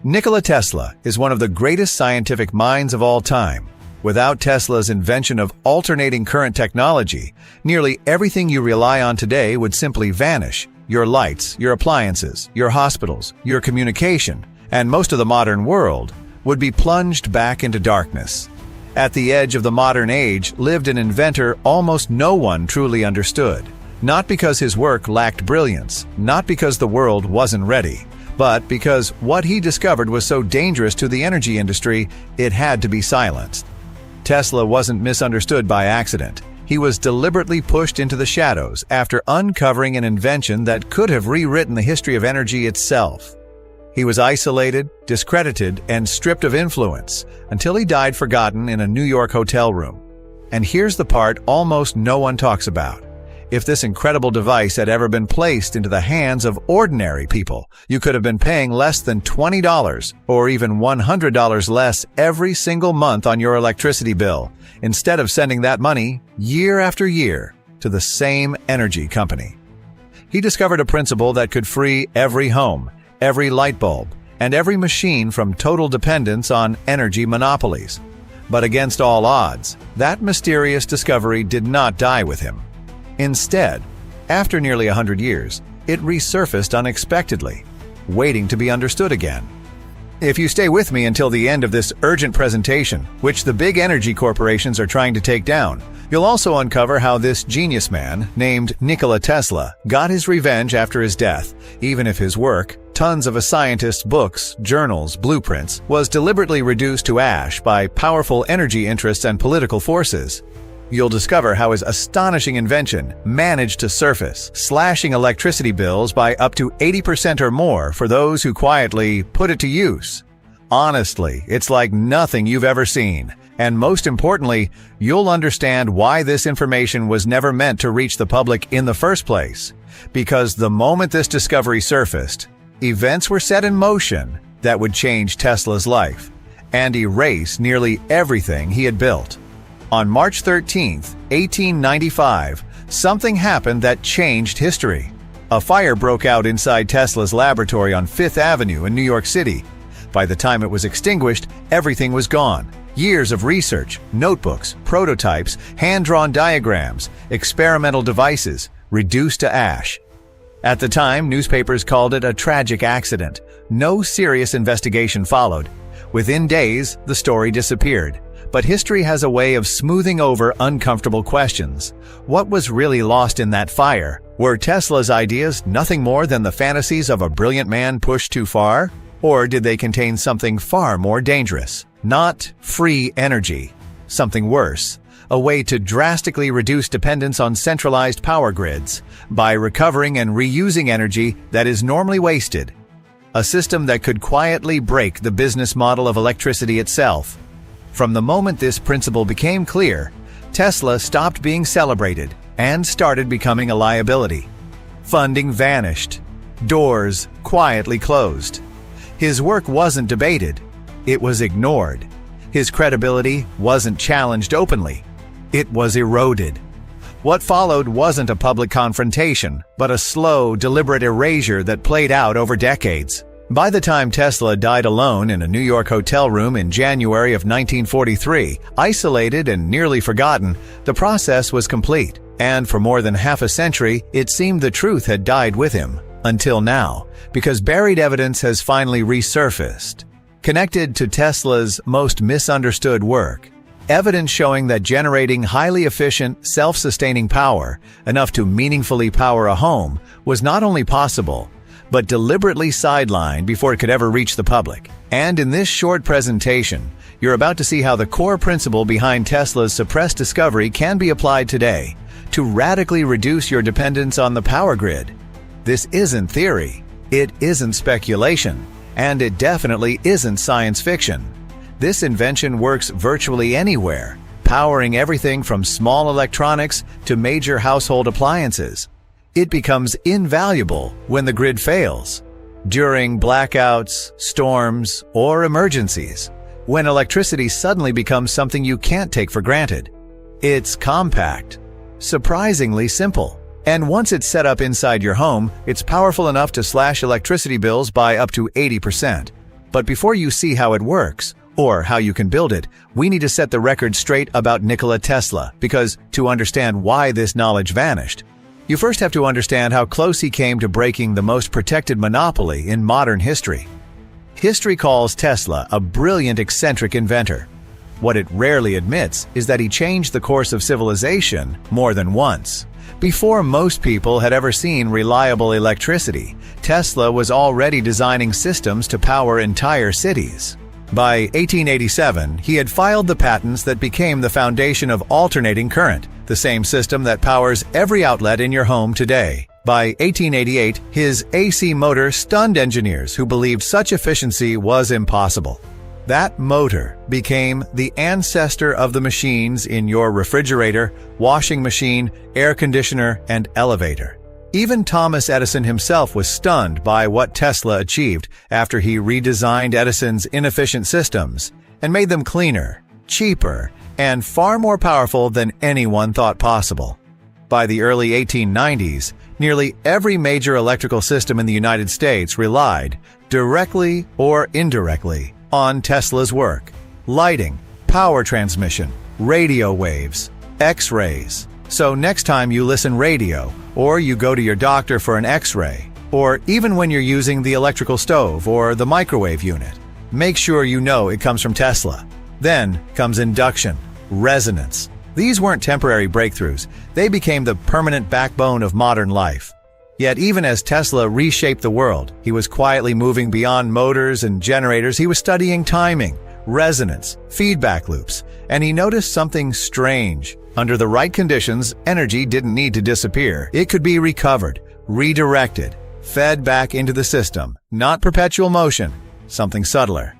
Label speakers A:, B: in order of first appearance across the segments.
A: Nikola Tesla is one of the greatest scientific minds of all time. Without Tesla's invention of alternating current technology, nearly everything you rely on today would simply vanish. Your lights, your appliances, your hospitals, your communication, and most of the modern world would be plunged back into darkness. At the edge of the modern age lived an inventor almost no one truly understood. Not because his work lacked brilliance, not because the world wasn't ready, but because what he discovered was so dangerous to the energy industry, it had to be silenced. Tesla wasn't misunderstood by accident. He was deliberately pushed into the shadows after uncovering an invention that could have rewritten the history of energy itself. He was isolated, discredited, and stripped of influence until he died forgotten in a New York hotel room. And here's the part almost no one talks about. If this incredible device had ever been placed into the hands of ordinary people, you could have been paying less than $20 or even $100 less every single month on your electricity bill, instead of sending that money year after year to the same energy company. He discovered a principle that could free every home, every light bulb, and every machine from total dependence on energy monopolies. But against all odds, that mysterious discovery did not die with him. Instead, after nearly 100 years, it resurfaced unexpectedly, waiting to be understood again. If you stay with me until the end of this urgent presentation, which the big energy corporations are trying to take down, you'll also uncover how this genius man, named Nikola Tesla, got his revenge after his death, even if his work, tons of a scientist's books, journals, blueprints, was deliberately reduced to ash by powerful energy interests and political forces. You'll discover how his astonishing invention managed to surface, slashing electricity bills by up to 80% or more for those who quietly put it to use. Honestly, it's like nothing you've ever seen. And most importantly, you'll understand why this information was never meant to reach the public in the first place. Because the moment this discovery surfaced, events were set in motion that would change Tesla's life and erase nearly everything he had built. On March 13, 1895, something happened that changed history. A fire broke out inside Tesla's laboratory on Fifth Avenue in New York City. By the time it was extinguished, everything was gone. Years of research, notebooks, prototypes, hand-drawn diagrams, experimental devices, reduced to ash. At the time, newspapers called it a tragic accident. No serious investigation followed. Within days, the story disappeared. But history has a way of smoothing over uncomfortable questions. What was really lost in that fire? Were Tesla's ideas nothing more than the fantasies of a brilliant man pushed too far? Or did they contain something far more dangerous? Not free energy. Something worse. A way to drastically reduce dependence on centralized power grids by recovering and reusing energy that is normally wasted. A system that could quietly break the business model of electricity itself. From the moment this principle became clear, Tesla stopped being celebrated and started becoming a liability. Funding vanished. Doors quietly closed. His work wasn't debated. It was ignored. His credibility wasn't challenged openly. It was eroded. What followed wasn't a public confrontation, but a slow, deliberate erasure that played out over decades. By the time Tesla died alone in a New York hotel room in January of 1943, isolated and nearly forgotten, the process was complete. And for more than half a century, it seemed the truth had died with him. Until now, because buried evidence has finally resurfaced. Connected to Tesla's most misunderstood work. Evidence showing that generating highly efficient, self-sustaining power, enough to meaningfully power a home, was not only possible, but deliberately sidelined before it could ever reach the public. And in this short presentation, you're about to see how the core principle behind Tesla's suppressed discovery can be applied today to radically reduce your dependence on the power grid. This isn't theory, it isn't speculation, and it definitely isn't science fiction. This invention works virtually anywhere, powering everything from small electronics to major household appliances. It becomes invaluable when the grid fails, during blackouts, storms, or emergencies, when electricity suddenly becomes something you can't take for granted. It's compact, surprisingly simple, and once it's set up inside your home, it's powerful enough to slash electricity bills by up to 80%. But before you see how it works, or how you can build it, we need to set the record straight about Nikola Tesla, because to understand why this knowledge vanished, you first have to understand how close he came to breaking the most protected monopoly in modern history. History calls Tesla a brilliant, eccentric inventor. What it rarely admits is that he changed the course of civilization more than once. Before most people had ever seen reliable electricity, Tesla was already designing systems to power entire cities. By 1887, he had filed the patents that became the foundation of alternating current, the same system that powers every outlet in your home today. By 1888, his AC motor stunned engineers who believed such efficiency was impossible. That motor became the ancestor of the machines in your refrigerator, washing machine, air conditioner, and elevator. Even Thomas Edison himself was stunned by what Tesla achieved after he redesigned Edison's inefficient systems and made them cleaner, cheaper, and far more powerful than anyone thought possible. By the early 1890s, nearly every major electrical system in the United States relied, directly or indirectly, on Tesla's work. Lighting, power transmission, radio waves, X-rays. So next time you listen radio, or you go to your doctor for an X-ray, or even when you're using the electrical stove or the microwave unit, make sure you know it comes from Tesla. Then comes induction, resonance. These weren't temporary breakthroughs. They became the permanent backbone of modern life. Yet even as Tesla reshaped the world, he was quietly moving beyond motors and generators. He was studying timing, resonance, feedback loops, and he noticed something strange. Under the right conditions, energy didn't need to disappear. It could be recovered, redirected, fed back into the system, not perpetual motion, something subtler.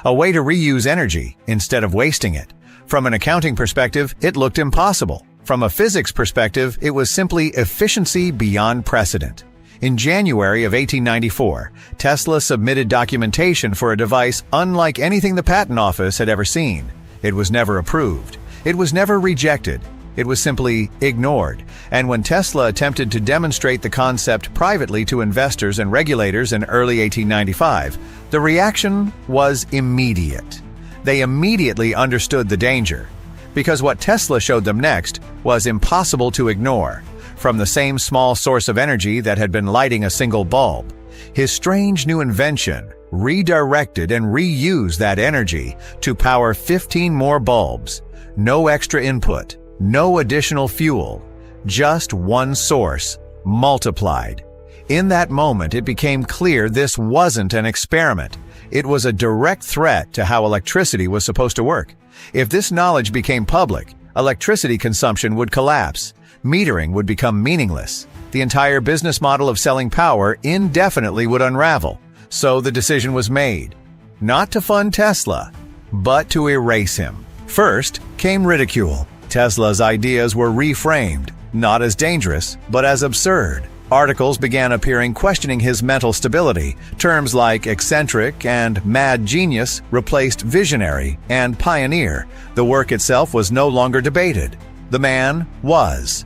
A: A way to reuse energy instead of wasting it. From an accounting perspective, it looked impossible. From a physics perspective, it was simply efficiency beyond precedent. In January of 1894, Tesla submitted documentation for a device unlike anything the patent office had ever seen. It was never approved. It was never rejected. It was simply ignored. And when Tesla attempted to demonstrate the concept privately to investors and regulators in early 1895, the reaction was immediate. They immediately understood the danger, because what Tesla showed them next was impossible to ignore. From the same small source of energy that had been lighting a single bulb, his strange new invention redirected and reused that energy to power 15 more bulbs. No extra input, no additional fuel, just one source, multiplied. In that moment, it became clear this wasn't an experiment. It was a direct threat to how electricity was supposed to work. If this knowledge became public, electricity consumption would collapse. Metering would become meaningless. The entire business model of selling power indefinitely would unravel. So the decision was made, not to fund Tesla, but to erase him. First came ridicule. Tesla's ideas were reframed, not as dangerous, but as absurd. Articles began appearing questioning his mental stability. Terms like eccentric and mad genius replaced visionary and pioneer. The work itself was no longer debated. The man was.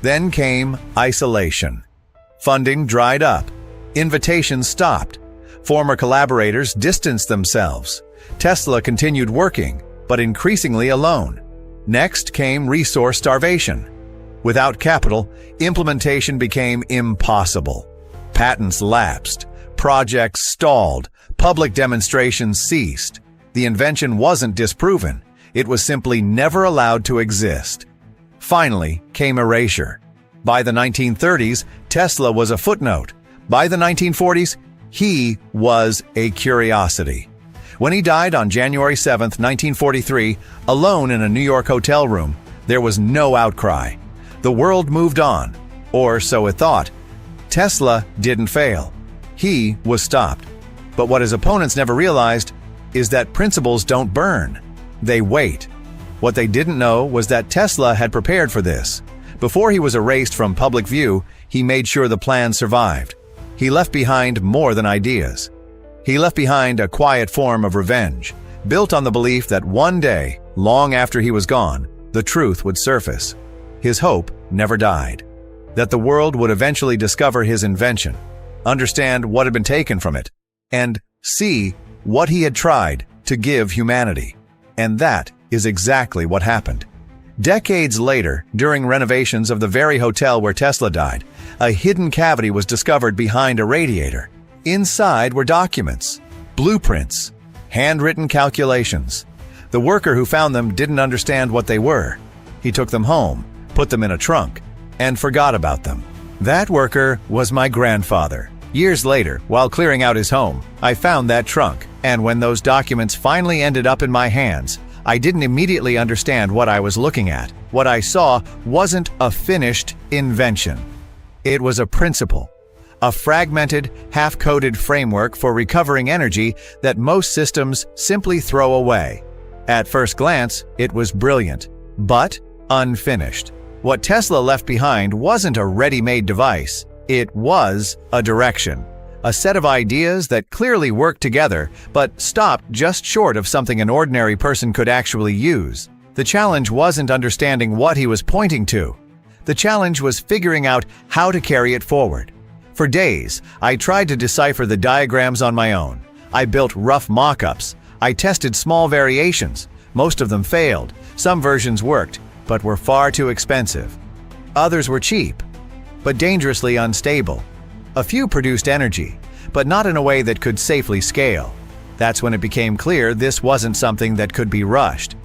A: Then came isolation. Funding dried up. Invitations stopped. Former collaborators distanced themselves. Tesla continued working, but increasingly alone. Next came resource starvation. Without capital, implementation became impossible. Patents lapsed. Projects stalled. Public demonstrations ceased. The invention wasn't disproven. It was simply never allowed to exist. Finally came erasure. By the 1930s, Tesla was a footnote. By the 1940s, he was a curiosity. When he died on January 7, 1943, alone in a New York hotel room, there was no outcry. The world moved on, or so it thought. Tesla didn't fail. He was stopped. But what his opponents never realized is that principles don't burn. They wait. What they didn't know was that Tesla had prepared for this. Before he was erased from public view, he made sure the plan survived. He left behind more than ideas. He left behind a quiet form of revenge, built on the belief that one day, long after he was gone, the truth would surface. His hope never died, that the world would eventually discover his invention, understand what had been taken from it, and see what he had tried to give humanity. And that is exactly what happened. Decades later, during renovations of the very hotel where Tesla died, a hidden cavity was discovered behind a radiator. Inside were documents, blueprints, handwritten calculations. The worker who found them didn't understand what they were. He took them home, put them in a trunk, and forgot about them. That worker was my grandfather. Years later, while clearing out his home, I found that trunk, and when those documents finally ended up in my hands, I didn't immediately understand what I was looking at. What I saw wasn't a finished invention. It was a principle, a fragmented, half-coded framework for recovering energy that most systems simply throw away. At first glance, it was brilliant, but unfinished. What Tesla left behind wasn't a ready-made device. It was a direction. A set of ideas that clearly worked together, but stopped just short of something an ordinary person could actually use. The challenge wasn't understanding what he was pointing to. The challenge was figuring out how to carry it forward. For days, I tried to decipher the diagrams on my own. I built rough mock-ups. I tested small variations. Most of them failed. Some versions worked, but were far too expensive. Others were cheap, but dangerously unstable. A few produced energy, but not in a way that could safely scale. That's when it became clear this wasn't something that could be rushed.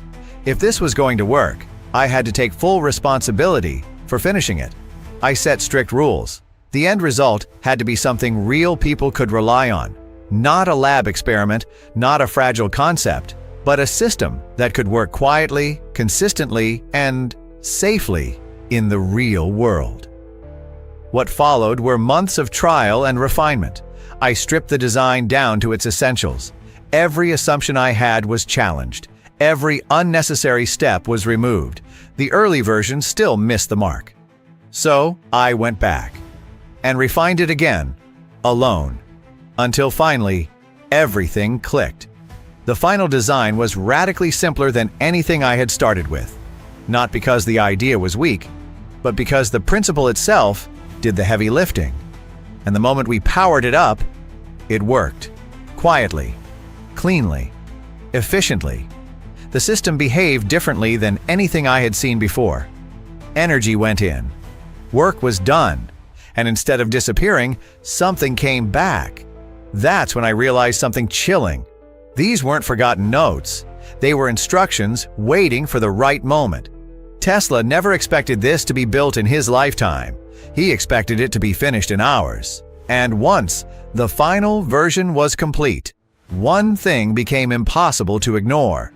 A: If this was going to work, I had to take full responsibility for finishing it. I set strict rules. The end result had to be something real people could rely on. Not a lab experiment, not a fragile concept, but a system that could work quietly, consistently, and safely in the real world. What followed were months of trial and refinement. I stripped the design down to its essentials. Every assumption I had was challenged. Every unnecessary step was removed. The early version still missed the mark. So I went back and refined it again, alone, until finally everything clicked. The final design was radically simpler than anything I had started with. Not because the idea was weak, but because the principle itself did the heavy lifting. And the moment we powered it up, it worked. Quietly, cleanly, efficiently. The system behaved differently than anything I had seen before. Energy went in. Work was done. And instead of disappearing, something came back. That's when I realized something chilling. These weren't forgotten notes. They were instructions waiting for the right moment. Tesla never expected this to be built in his lifetime. He expected it to be finished in hours. And once the final version was complete, one thing became impossible to ignore.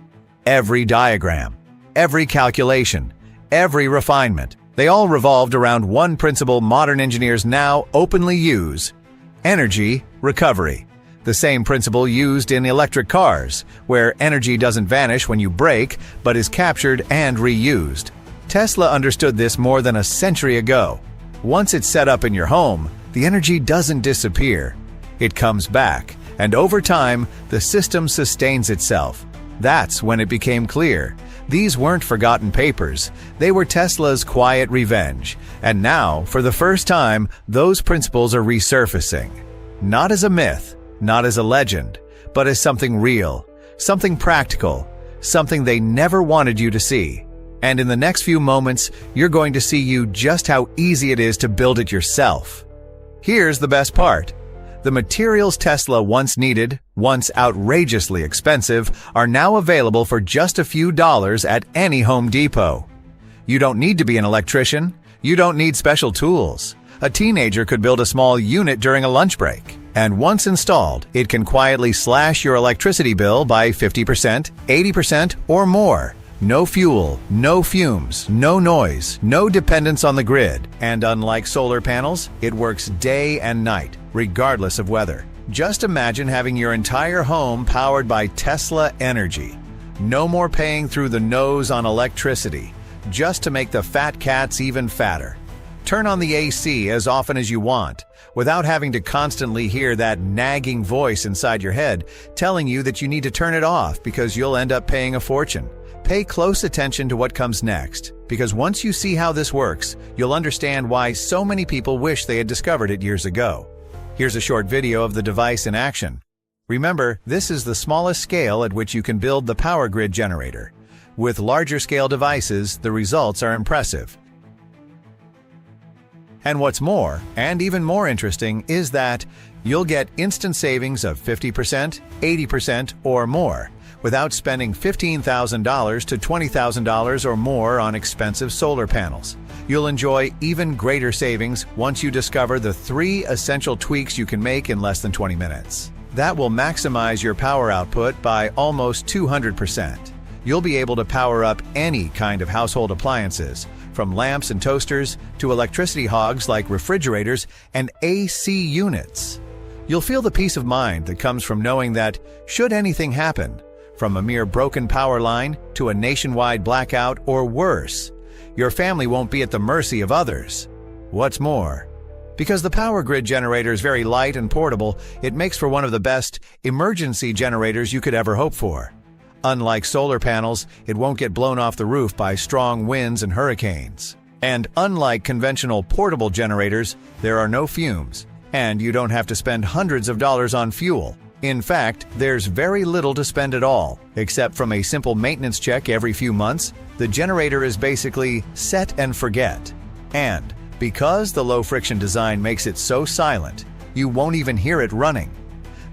A: Every diagram, every calculation, every refinement, they all revolved around one principle modern engineers now openly use: energy recovery. The same principle used in electric cars, where energy doesn't vanish when you brake, but is captured and reused. Tesla understood this more than a century ago. Once it's set up in your home, the energy doesn't disappear. It comes back, and over time, the system sustains itself. That's when it became clear. These weren't forgotten papers. They were Tesla's quiet revenge. And now, for the first time, those principles are resurfacing. Not as a myth, not as a legend, but as something real, something practical, something they never wanted you to see. And in the next few moments, you're going to see just how easy it is to build it yourself. Here's the best part. The materials Tesla once needed, once outrageously expensive, are now available for just a few dollars at any Home Depot. You don't need to be an electrician. You don't need special tools. A teenager could build a small unit during a lunch break. And once installed, it can quietly slash your electricity bill by 50%, 80%, or more. No fuel, no fumes, no noise, no dependence on the grid. And unlike solar panels, it works day and night, regardless of weather. Just imagine having your entire home powered by Tesla energy. No more paying through the nose on electricity, just to make the fat cats even fatter. Turn on the AC as often as you want, without having to constantly hear that nagging voice inside your head telling you that you need to turn it off because you'll end up paying a fortune. Pay close attention to what comes next, because once you see how this works, you'll understand why so many people wish they had discovered it years ago. Here's a short video of the device in action. Remember, this is the smallest scale at which you can build the power grid generator. With larger scale devices, the results are impressive. And what's more, and even more interesting, is that you'll get instant savings of 50%, 80%, or more without spending $15,000 to $20,000 or more on expensive solar panels. You'll enjoy even greater savings once you discover the 3 essential tweaks you can make in less than 20 minutes. That will maximize your power output by almost 200%. You'll be able to power up any kind of household appliances, from lamps and toasters to electricity hogs like refrigerators and AC units. You'll feel the peace of mind that comes from knowing that, should anything happen, from a mere broken power line to a nationwide blackout or worse, your family won't be at the mercy of others. What's more, because the power grid generator is very light and portable, it makes for one of the best emergency generators you could ever hope for. Unlike solar panels, it won't get blown off the roof by strong winds and hurricanes. And unlike conventional portable generators, there are no fumes, and you don't have to spend hundreds of dollars on fuel. In fact, there's very little to spend at all, except from a simple maintenance check every few months. The generator is basically set and forget. And because the low-friction design makes it so silent, you won't even hear it running.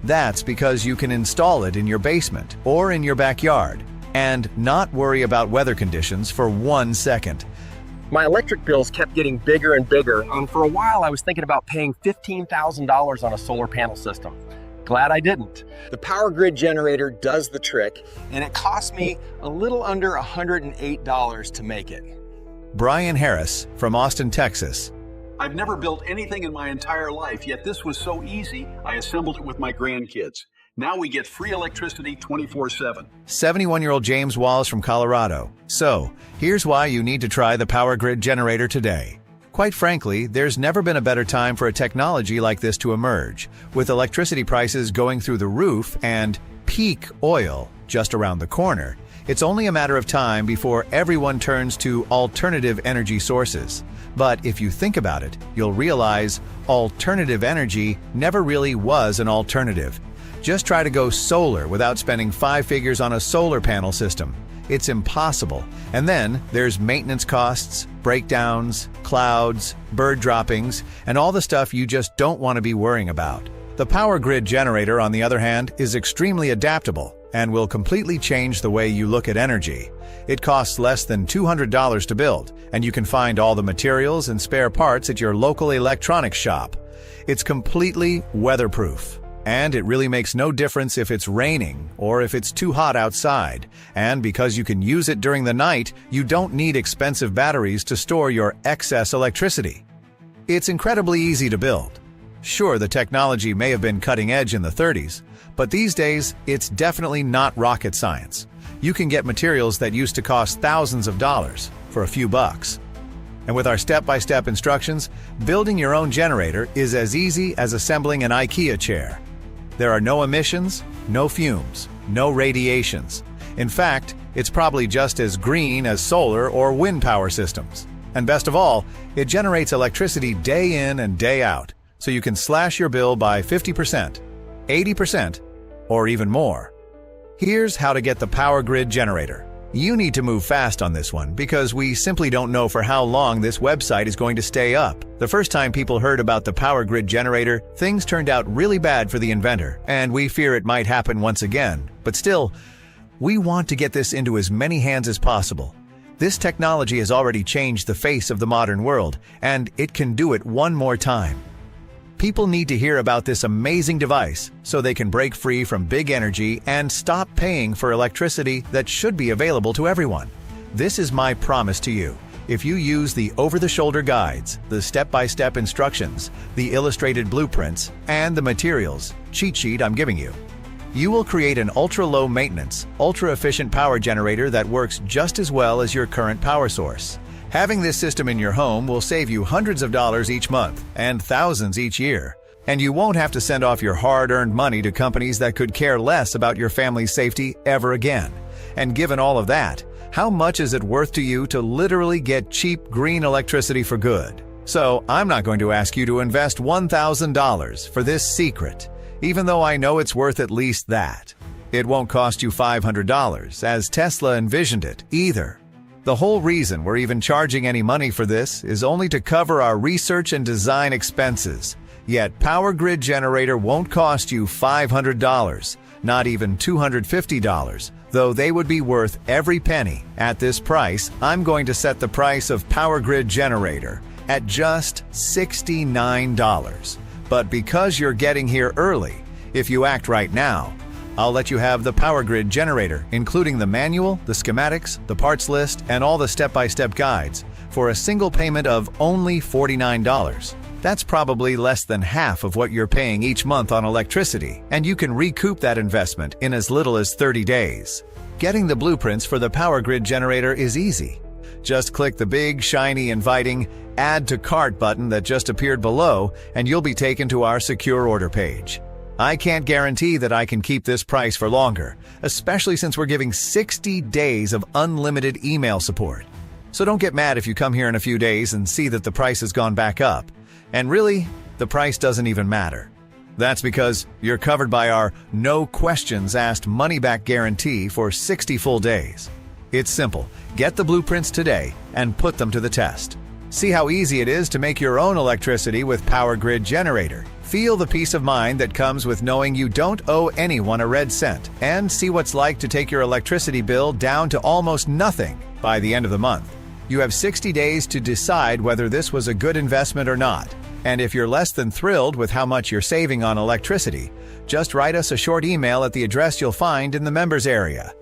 A: That's because you can install it in your basement or in your backyard and not worry about weather conditions for 1 second.
B: My electric bills kept getting bigger and bigger, and for a while I was thinking about paying $15,000 on a solar panel system. Glad I didn't. The power grid generator does the trick, and it cost me a little under $108 to make it.
A: Brian Harris from Austin, Texas.
C: I've never built anything in my entire life, yet this was so easy, I assembled it with my grandkids. Now we get free electricity 24/7.
A: 71-year-old James Walls from Colorado. So, here's why you need to try the power grid generator today. Quite frankly, there's never been a better time for a technology like this to emerge. With electricity prices going through the roof and peak oil just around the corner, it's only a matter of time before everyone turns to alternative energy sources. But if you think about it, you'll realize alternative energy never really was an alternative. Just try to go solar without spending 5 figures on a solar panel system. It's impossible. And then there's maintenance costs, breakdowns, clouds, bird droppings, and all the stuff you just don't want to be worrying about. The power grid generator, on the other hand, is extremely adaptable and will completely change the way you look at energy. It costs less than $200 to build, and you can find all the materials and spare parts at your local electronics shop. It's completely weatherproof, and it really makes no difference if it's raining or if it's too hot outside. And because you can use it during the night, you don't need expensive batteries to store your excess electricity. It's incredibly easy to build. Sure, the technology may have been cutting edge in the 30s, but these days, it's definitely not rocket science. You can get materials that used to cost thousands of dollars for a few bucks. And with our step-by-step instructions, building your own generator is as easy as assembling an IKEA chair. There are no emissions, no fumes, no radiations. In fact, it's probably just as green as solar or wind power systems. And best of all, it generates electricity day in and day out, so you can slash your bill by 50%, 80%, or even more. Here's how to get the power grid generator. You need to move fast on this one because we simply don't know for how long this website is going to stay up. The first time people heard about the power grid generator, things turned out really bad for the inventor, and we fear it might happen once again. But still, we want to get this into as many hands as possible. This technology has already changed the face of the modern world, and it can do it one more time. People need to hear about this amazing device so they can break free from big energy and stop paying for electricity that should be available to everyone. This is my promise to you. If you use the over-the-shoulder guides, the step-by-step instructions, the illustrated blueprints, and the materials cheat sheet I'm giving you, you will create an ultra-low maintenance, ultra-efficient power generator that works just as well as your current power source. Having this system in your home will save you hundreds of dollars each month and thousands each year. And you won't have to send off your hard-earned money to companies that could care less about your family's safety ever again. And given all of that, how much is it worth to you to literally get cheap green electricity for good? So I'm not going to ask you to invest $1,000 for this secret. even though I know it's worth at least that. It won't cost you $500, as Tesla envisioned it, either. The whole reason we're even charging any money for this is only to cover our research and design expenses. Yet Power Grid Generator won't cost you $500, not even $250, though they would be worth every penny. At this price, I'm going to set the price of Power Grid Generator at just $69. But because you're getting here early, if you act right now, I'll let you have the Power Grid Generator, including the manual, the schematics, the parts list, and all the step-by-step guides, for a single payment of only $49. That's probably less than half of what you're paying each month on electricity, and you can recoup that investment in as little as 30 days. Getting the blueprints for the Power Grid Generator is easy. Just click the big, shiny, inviting Add to Cart button that just appeared below, and you'll be taken to our secure order page. I can't guarantee that I can keep this price for longer, especially since we're giving 60 days of unlimited email support. So don't get mad if you come here in a few days and see that the price has gone back up. And really, the price doesn't even matter. That's because you're covered by our no questions asked money-back guarantee for 60 full days. It's simple. Get the blueprints today and put them to the test. See how easy it is to make your own electricity with Power Grid Generator. Feel the peace of mind that comes with knowing you don't owe anyone a red cent, and see what's like to take your electricity bill down to almost nothing by the end of the month. You have 60 days to decide whether this was a good investment or not. And if you're less than thrilled with how much you're saving on electricity, just write us a short email at the address you'll find in the members area.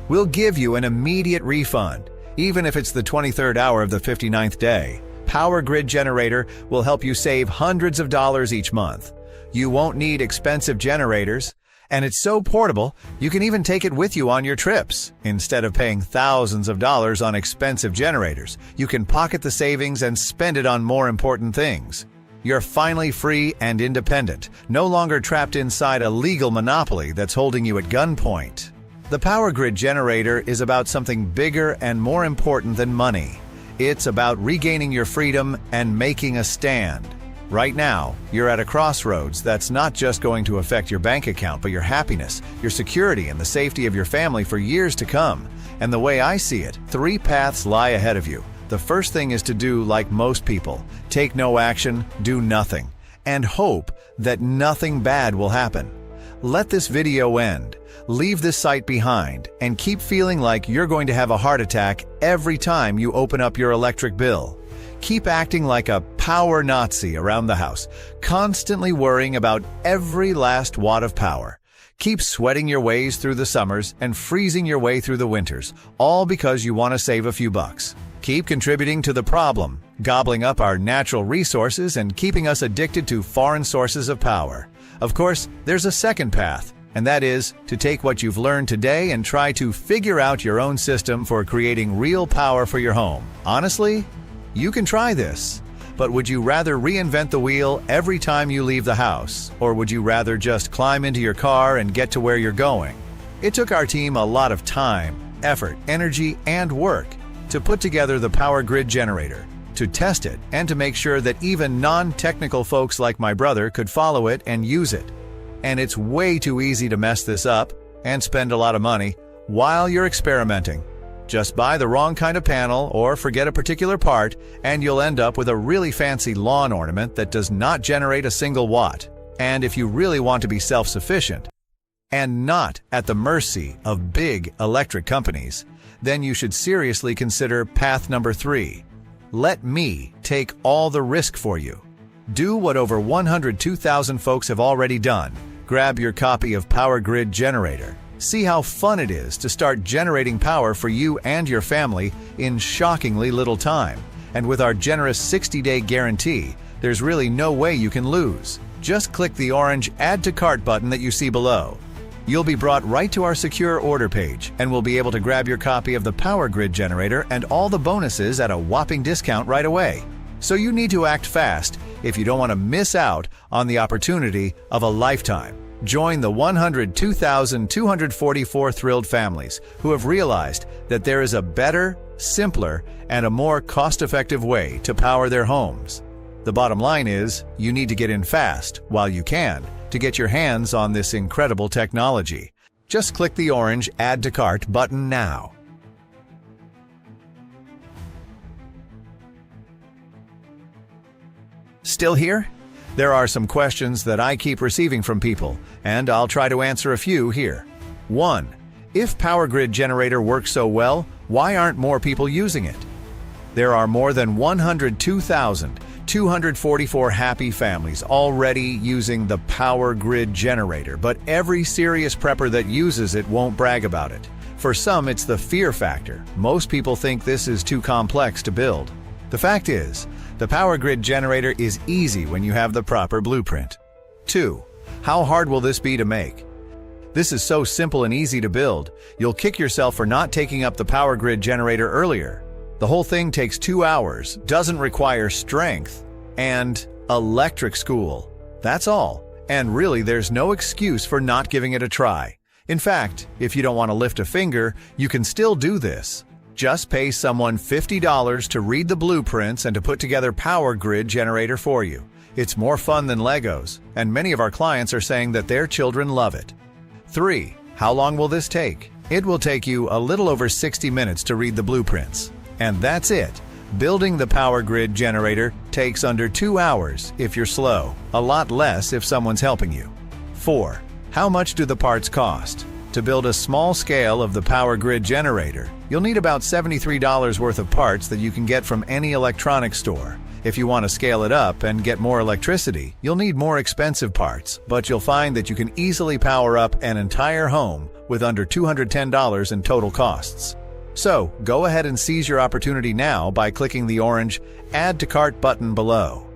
A: We'll give you an immediate refund, even if it's the 23rd hour of the 59th day. Power Grid Generator will help you save hundreds of dollars each month. You won't need expensive generators, and it's so portable you can even take it with you on your trips. Instead of paying thousands of dollars on expensive generators, you can pocket the savings and spend it on more important things. You're finally free and independent, no longer trapped inside a legal monopoly that's holding you at gunpoint. The Power Grid Generator is about something bigger and more important than money. It's about regaining your freedom and making a stand. Right now, you're at a crossroads that's not just going to affect your bank account, but your happiness, your security, and the safety of your family for years to come. And the way I see it, 3 paths lie ahead of you. The first thing is to do like most people. Take no action, do nothing, and hope that nothing bad will happen. Let this video end. Leave this site behind and keep feeling like you're going to have a heart attack every time you open up your electric bill. Keep acting like a power Nazi around the house, constantly worrying about every last watt of power. Keep sweating your ways through the summers and freezing your way through the winters, all because you want to save a few bucks. Keep contributing to the problem, gobbling up our natural resources and keeping us addicted to foreign sources of power. Of course, there's a second path, and that is to take what you've learned today and try to figure out your own system for creating real power for your home. Honestly, you can try this, but would you rather reinvent the wheel every time you leave the house, or would you rather just climb into your car and get to where you're going? It took our team a lot of time, effort, energy, and work to put together the Power Grid Generator, to test it, and to make sure that even non-technical folks like my brother could follow it and use it. And it's way too easy to mess this up and spend a lot of money while you're experimenting. Just buy the wrong kind of panel or forget a particular part, and you'll end up with a really fancy lawn ornament that does not generate a single watt. And if you really want to be self-sufficient and not at the mercy of big electric companies, then you should seriously consider path number 3. Let me take all the risk for you. Do what over 102,000 folks have already done. Grab your copy of Power Grid Generator. See how fun it is to start generating power for you and your family in shockingly little time. And with our generous 60-day guarantee, there's really no way you can lose. Just click the orange Add to Cart button that you see below. You'll be brought right to our secure order page and will be able to grab your copy of the Power Grid Generator and all the bonuses at a whopping discount right away. So you need to act fast if you don't want to miss out on the opportunity of a lifetime. Join the 102,244 thrilled families who have realized that there is a better, simpler, and a more cost-effective way to power their homes. The bottom line is, you need to get in fast while you can to get your hands on this incredible technology. Just click the orange Add to Cart button now. Still here? There are some questions that I keep receiving from people, and I'll try to answer a few here. 1. If Power Grid Generator works so well, why aren't more people using it? There are more than 102,244 happy families already using the Power Grid Generator, but every serious prepper that uses it won't brag about it. For some, it's the fear factor. Most people think this is too complex to build. The fact is, the Power Grid Generator is easy when you have the proper blueprint. 2. How hard will this be to make? This is so simple and easy to build, you'll kick yourself for not taking up the Power Grid Generator earlier. The whole thing takes 2 hours, doesn't require strength, and electric school. That's all. And really, there's no excuse for not giving it a try. In fact, if you don't want to lift a finger, you can still do this. Just pay someone $50 to read the blueprints and to put together Power Grid Generator for you. It's more fun than Legos, and many of our clients are saying that their children love it. 3. How long will this take? It will take you a little over 60 minutes to read the blueprints. And that's it. Building the Power Grid Generator takes under 2 hours if you're slow, a lot less if someone's helping you. 4. How much do the parts cost? To build a small scale of the Power Grid Generator, you'll need about $73 worth of parts that you can get from any electronics store. If you want to scale it up and get more electricity, you'll need more expensive parts, but you'll find that you can easily power up an entire home with under $210 in total costs. So, go ahead and seize your opportunity now by clicking the orange Add to Cart button below.